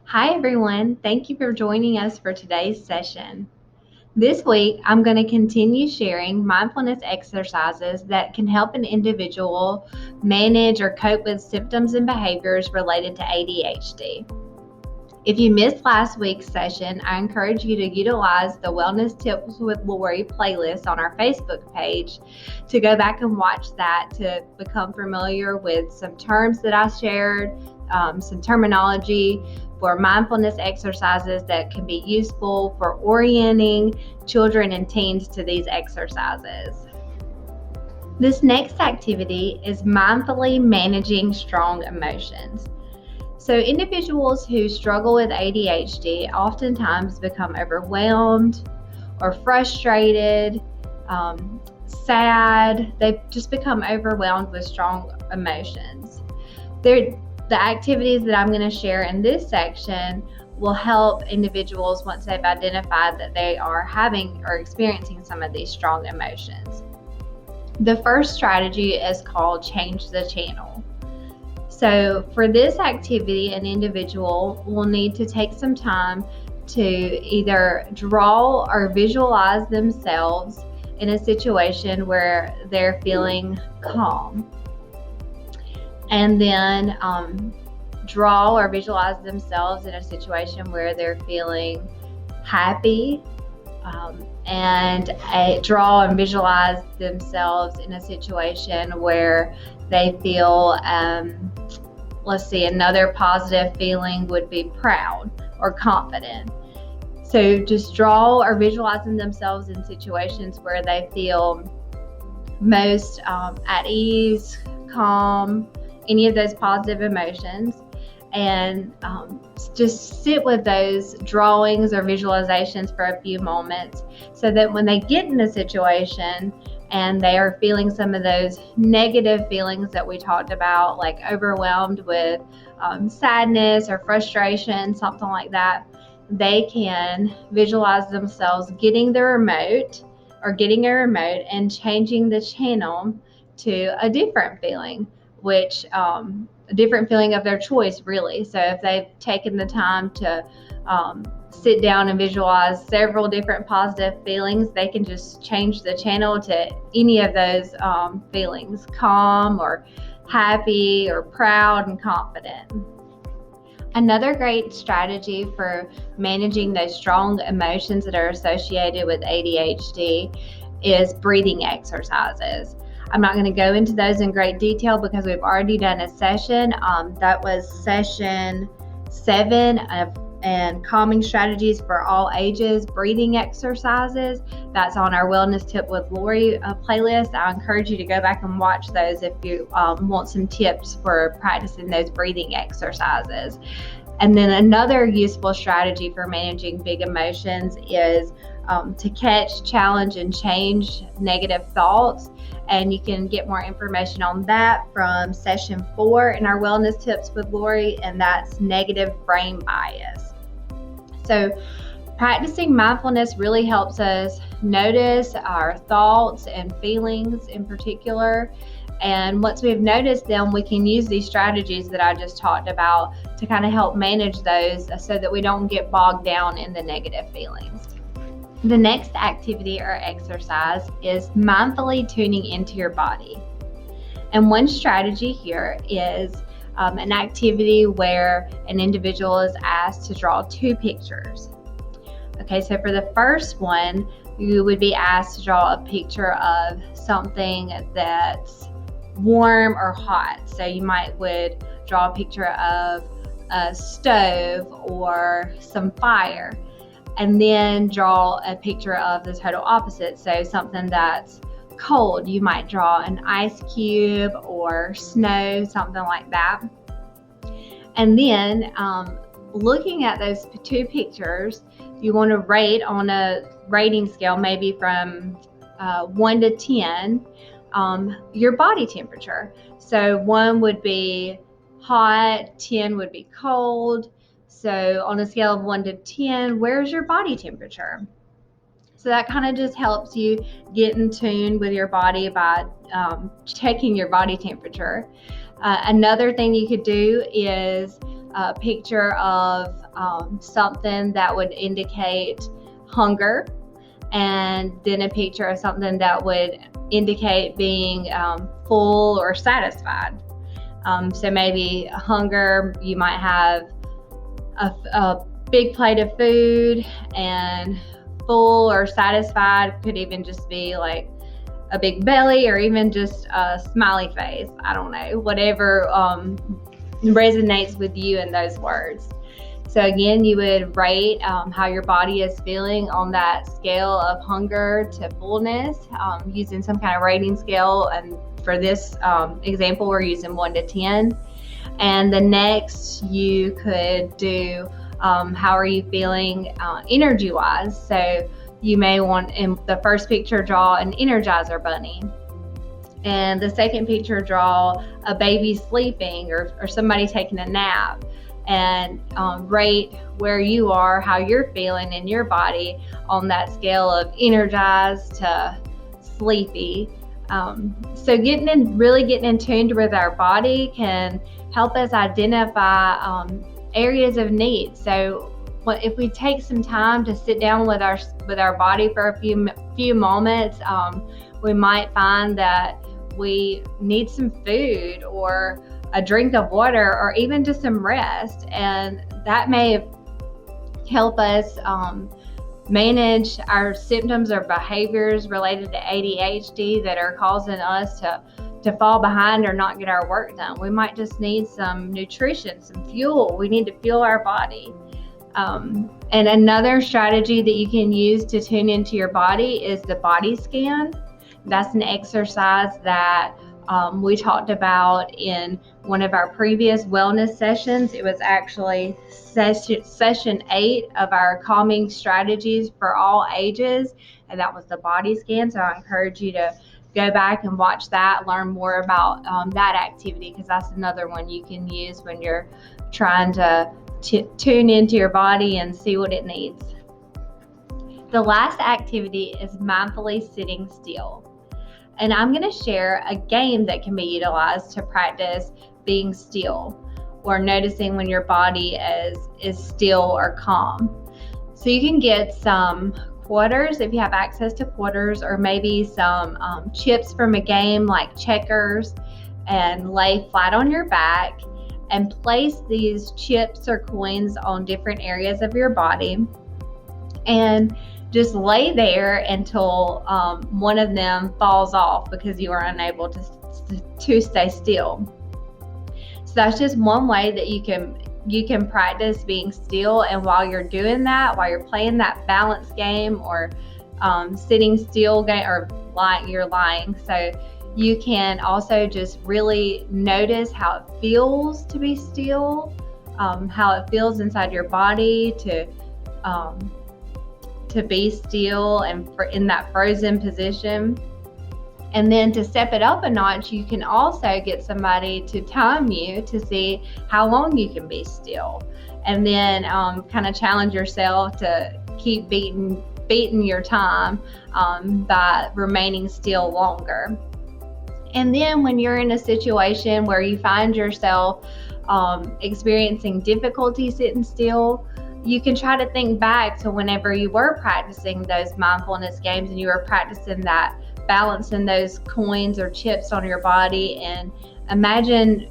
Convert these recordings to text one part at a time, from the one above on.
Hi, everyone. Thank you for joining us for today's session. This week, I'm going to continue sharing mindfulness exercises that can help an individual manage or cope with symptoms and behaviors related to ADHD. If you missed last week's session, I encourage you to utilize the Wellness Tips with Lorie playlist on our Facebook page to go back and watch that to become familiar with some terms that I shared, some terminology for mindfulness exercises that can be useful for orienting children and teens to these exercises. This next activity is mindfully managing strong emotions. So individuals who struggle with ADHD oftentimes become overwhelmed or frustrated, sad. They just become overwhelmed with strong emotions. The activities that I'm going to share in this section will help individuals once they've identified that they are having or experiencing some of these strong emotions. The first strategy is called change the channel. So for this activity, an individual will need to take some time to either draw or visualize themselves in a situation where they're feeling calm. And then draw or visualize themselves in a situation where they're feeling happy, and draw and visualize themselves in a situation where they feel, another positive feeling would be proud or confident. So just draw or visualizing themselves in situations where they feel most at ease, calm, any of those positive emotions, and just sit with those drawings or visualizations for a few moments so that when they get in a situation and they are feeling some of those negative feelings that we talked about, like overwhelmed with sadness or frustration, something like that, they can visualize themselves getting a remote and changing the channel to a different feeling, which a different feeling of their choice, really. So if they've taken the time to sit down and visualize several different positive feelings, they can just change the channel to any of those feelings, calm or happy or proud and confident. Another great strategy for managing those strong emotions that are associated with ADHD is breathing exercises. I'm not going to go into those in great detail because we've already done a session. That was session 7 and calming strategies for all ages, breathing exercises. That's on our Wellness Tip with Lorie playlist. I encourage you to go back and watch those if you want some tips for practicing those breathing exercises. And then another useful strategy for managing big emotions is to catch, challenge, and change negative thoughts. And you can get more information on that from session 4 in our Wellness Tips with Lorie, and that's negative brain bias. So practicing mindfulness really helps us notice our thoughts and feelings in particular. And once we've noticed them, we can use these strategies that I just talked about to kind of help manage those so that we don't get bogged down in the negative feelings. The next activity or exercise is mindfully tuning into your body. And one strategy here is an activity where an individual is asked to draw 2 pictures. Okay, so for the first one, you would be asked to draw a picture of something that's warm or hot. So you would draw a picture of a stove or some fire, and then draw a picture of the total opposite. So something that's cold, you might draw an ice cube or snow, something like that. And then looking at those 2 pictures, you want to rate on a rating scale, maybe from 1 to 10, your body temperature. So 1 would be hot, 10 would be cold. So on a scale of 1 to 10, where's your body temperature? So that kind of just helps you get in tune with your body by checking your body temperature. Another thing you could do is a picture of something that would indicate hunger, and then a picture of something that would indicate being full or satisfied. So maybe hunger, you might have a big plate of food, and full or satisfied could even just be like a big belly, or even just a smiley face. I don't know, whatever resonates with you in those words. So again, you would rate how your body is feeling on that scale of hunger to fullness, using some kind of rating scale. And for this example, we're using 1 to 10. And the next, you could do how are you feeling energy-wise. So you may want, in the first picture, draw an Energizer bunny. And the second picture, draw a baby sleeping or somebody taking a nap. And rate where you are, how you're feeling in your body on that scale of energized to sleepy. So really getting in tune with our body can help us identify areas of need. So if we take some time to sit down with our body for a few moments, we might find that we need some food or a drink of water, or even just some rest, and that may help us manage our symptoms or behaviors related to ADHD that are causing us to fall behind or not get our work done. We might just need some nutrition, some fuel. We need to fuel our body. And another strategy that you can use to tune into your body is the body scan. That's an exercise that we talked about in one of our previous wellness sessions. It was actually session 8 of our calming strategies for all ages, and that was the body scan. So I encourage you to go back and watch that, learn more about that activity, because that's another one you can use when you're trying to tune into your body and see what it needs. The last activity is mindfully sitting still. And I'm going to share a game that can be utilized to practice being still, or noticing when your body is still or calm. So you can get some quarters if you have access to quarters, or maybe some chips from a game like checkers, and lay flat on your back and place these chips or coins on different areas of your body, and just lay there until one of them falls off because you are unable to stay still. So that's just one way that you can practice being still. And while you're doing that, while you're playing that balance game, or sitting still game, or you're lying, so you can also just really notice how it feels to be still, how it feels inside your body to be still and in that frozen position. And then to step it up a notch, you can also get somebody to time you to see how long you can be still, and then kind of challenge yourself to keep beating your time by remaining still longer. And then when you're in a situation where you find yourself experiencing difficulty sitting still, you can try to think back to whenever you were practicing those mindfulness games and you were practicing that balancing those coins or chips on your body, and imagine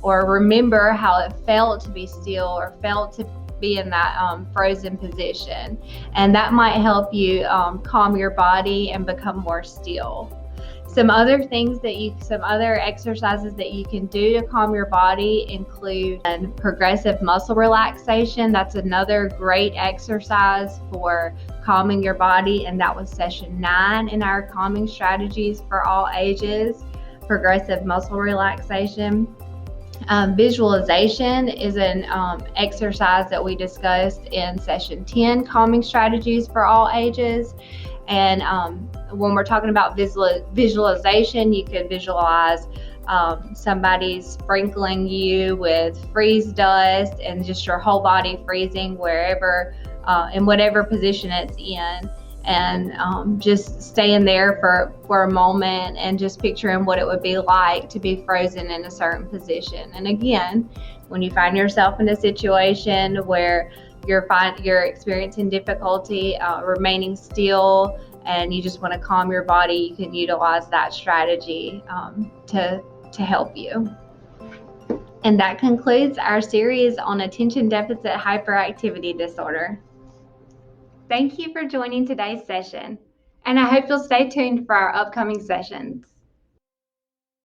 or remember how it felt to be still, or felt to be in that frozen position. And that might help you calm your body and become more still. Some other exercises that you can do to calm your body include progressive muscle relaxation. That's another great exercise for calming your body, and that was session 9 in our calming strategies for all ages. Progressive muscle relaxation. Visualization is an exercise that we discussed in session 10, calming strategies for all ages. And when we're talking about visualization, you could visualize somebody sprinkling you with freeze dust, and just your whole body freezing wherever, in whatever position it's in, and just staying there for a moment and just picturing what it would be like to be frozen in a certain position. And again, When you find yourself in a situation where you're experiencing difficulty remaining still and you just want to calm your body, you can utilize that strategy to help you. And that concludes our series on attention deficit hyperactivity disorder. Thank you for joining today's session, and I hope you'll stay tuned for our upcoming sessions.